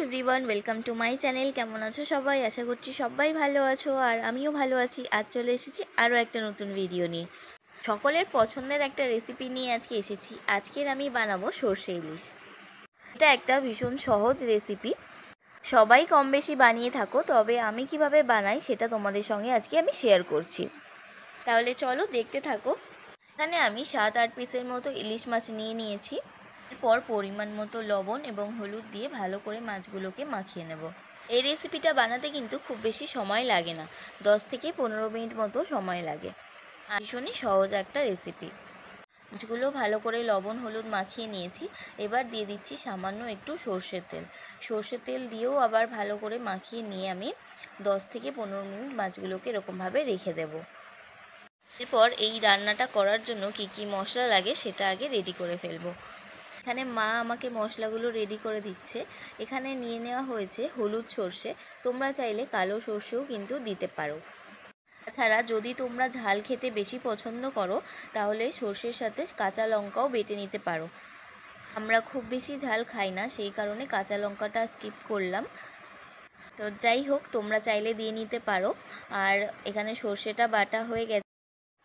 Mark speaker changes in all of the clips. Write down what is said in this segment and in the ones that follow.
Speaker 1: Everyone, welcome to my channel. কেমন আছো সবাই? আশা করছি সবাই ভালো আছো, আর আমিও ভালো আছি। আজ চলে এসেছি আরও একটা নতুন ভিডিও নিয়ে। সকলের পছন্দের একটা রেসিপি নিয়ে আজকে এসেছি। আজকের আমি বানাবো সর্ষে ইলিশ। এটা একটা ভীষণ সহজ রেসিপি, সবাই কম বেশি বানিয়ে থাকো, তবে আমি কিভাবে বানাই সেটা তোমাদের সঙ্গে আজকে আমি শেয়ার করছি। তাহলে চলো দেখতে থাকো। এখানে আমি 7-8 পিসের মতো ইলিশ মাছ নিয়ে নিয়েছি। এরপর পরিমাণ মতো লবণ এবং হলুদ দিয়ে ভালো করে মাছগুলোকে মাখিয়ে নেব। এই রেসিপিটা বানাতে কিন্তু খুব বেশি সময় লাগে না, 10 থেকে 15 মিনিট মতো সময় লাগে। ভীষণই সহজ একটা রেসিপি। মাছগুলো ভালো করে লবণ হলুদ মাখিয়ে নিয়েছি। এবার দিয়ে দিচ্ছি সামান্য একটু সর্ষের তেল। সর্ষের তেল দিয়েও আবার ভালো করে মাখিয়ে নিয়ে আমি 10 থেকে 15 মিনিট মাছগুলোকে এরকমভাবে রেখে দেব। এরপর এই রান্নাটা করার জন্য কি কি মশলা লাগে সেটা আগে রেডি করে ফেলবো। এখানে মা আমাকে মশলাগুলো রেডি করে দিচ্ছে। এখানে নিয়ে নেওয়া হয়েছে হলুদ সর্ষে, তোমরা চাইলে কালো সর্ষেও কিন্তু দিতে পারো। তাছাড়া যদি তোমরা ঝাল খেতে বেশি পছন্দ করো তাহলে সর্ষের সাথে কাঁচা লঙ্কাও বেটে নিতে পারো। আমরা খুব বেশি ঝাল খাই না, সেই কারণে কাঁচা লঙ্কাটা স্কিপ করলাম। তো যাই হোক, তোমরা চাইলে দিয়ে নিতে পারো। আর এখানে সর্ষেটা বাটা হয়ে গেছে।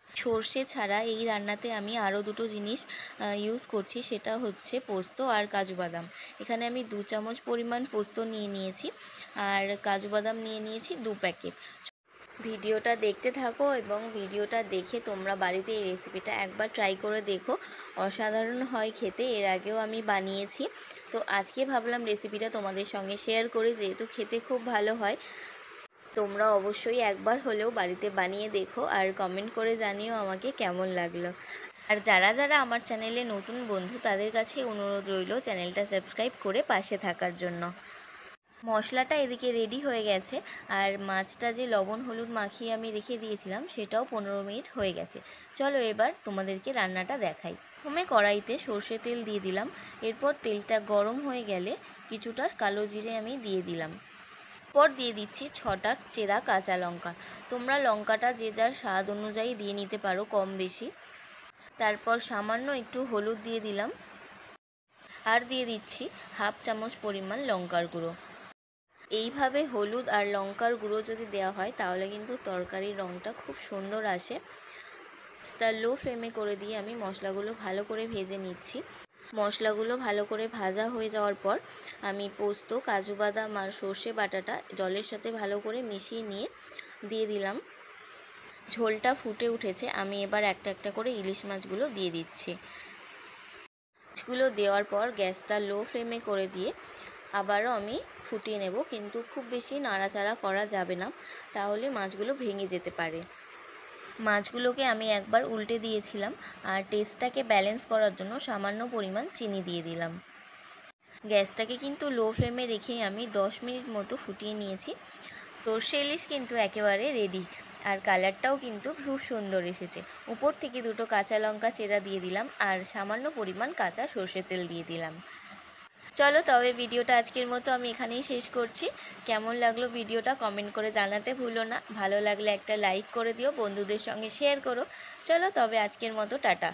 Speaker 1: সর্ষে ছাড়া এই রান্নাতে আমি আরও দুটো জিনিস ইউজ করছি, সেটা হচ্ছে পোস্ত আর কাজু বাদাম। এখানে আমি 2 চামচ পরিমাণ পোস্ত নিয়ে নিয়েছি, আর কাজু বাদাম নিয়ে নিয়েছি 2 প্যাকেট। ভিডিওটা দেখতে থাকো এবং ভিডিওটা দেখে তোমরা বাড়িতে এই রেসিপিটা একবার ট্রাই করে দেখো। অসাধারণ হয় খেতে, এর আগেও আমি বানিয়েছি। তো আজকে ভাবলাম রেসিপিটা তোমাদের সঙ্গে শেয়ার করি, যেহেতু খেতে খুব ভালো হয়। তোমরা অবশ্যই একবার হলেও বাড়িতে বানিয়ে দেখো আর কমেন্ট করে জানিও আমাকে কেমন লাগলো। আর যারা যারা আমার চ্যানেলে নতুন বন্ধু, তাদের কাছে অনুরোধ রইল চ্যানেলটা সাবস্ক্রাইব করে পাশে থাকার জন্য। মশলাটা এদিকে রেডি হয়ে গেছে, আর মাছটা যে লবণ হলুদ মাখিয়ে আমি রেখে দিয়েছিলাম সেটাও 15 মিনিট হয়ে গেছে। চলো এবার তোমাদেরকে রান্নাটা দেখাই। প্রথমে কড়াইতে সর্ষে তেল দিয়ে দিলাম। এরপর তেলটা গরম হয়ে গেলে কিছুটা কালো জিরে আমি দিয়ে দিলাম। পর দিয়ে দিচ্ছি 6টা চেরা কাঁচা লঙ্কা। তোমরা লঙ্কাটা যে যার স্বাদ অনুযায়ী দিয়ে নিতে পারো, কম বেশি। তারপর সামান্য একটু হলুদ দিয়ে দিলাম, আর দিয়ে দিচ্ছি 1/2 চামচ পরিমাণ লঙ্কার গুঁড়ো। এইভাবে হলুদ আর লঙ্কার গুঁড়ো যদি দেওয়া হয় তাহলে কিন্তু তরকারির রঙটা খুব সুন্দর আসে। লো ফ্লেমে করে দিয়ে আমি মশলাগুলো ভালো করে ভেজে নিচ্ছি। মশলাগুলো ভালো করে ভাজা হয়ে যাওয়ার পর আমি পোস্ত, কাজু বাদাম আর সর্ষে বাটাটা জলের সাথে ভালো করে মিশিয়ে নিয়ে দিয়ে দিলাম। ঝোলটা ফুটে উঠেছে, আমি এবার একটা একটা করে ইলিশ মাছগুলো দিয়ে দিচ্ছি। মাছগুলো দেওয়ার পর গ্যাসটা লো ফ্লেমে করে দিয়ে আবারও আমি ফুটিয়ে নেব, কিন্তু খুব বেশি নাড়াচাড়া করা যাবে না, তাহলে মাছগুলো ভেঙে যেতে পারে। মাছগুলোকে আমি একবার উল্টে দিয়েছিলাম, আর টেস্টটাকে ব্যালেন্স করার জন্য সামান্য পরিমাণ চিনি দিয়ে দিলাম। গ্যাসটাকে কিন্তু লো ফ্লেমে রেখেই আমি 10 মিনিট মতো ফুটিয়ে নিয়েছি। সর্ষে ইলিশ কিন্তু একেবারে রেডি, আর কালারটাও কিন্তু খুব সুন্দর এসেছে। উপর থেকে 2টো কাঁচা লঙ্কা চেরা দিয়ে দিলাম, আর সামান্য পরিমাণ কাঁচা সর্ষে তেল দিয়ে দিলাম। চলো তবে ভিডিওটা আজকের মতো আমি এখানেই শেষ করছি। কেমন লাগলো ভিডিওটা কমেন্ট করে জানাতে ভুলো না। ভালো লাগলে একটা লাইক করে দিও, বন্ধুদের সঙ্গে শেয়ার করো। চলো তবে আজকের মতো টাটা।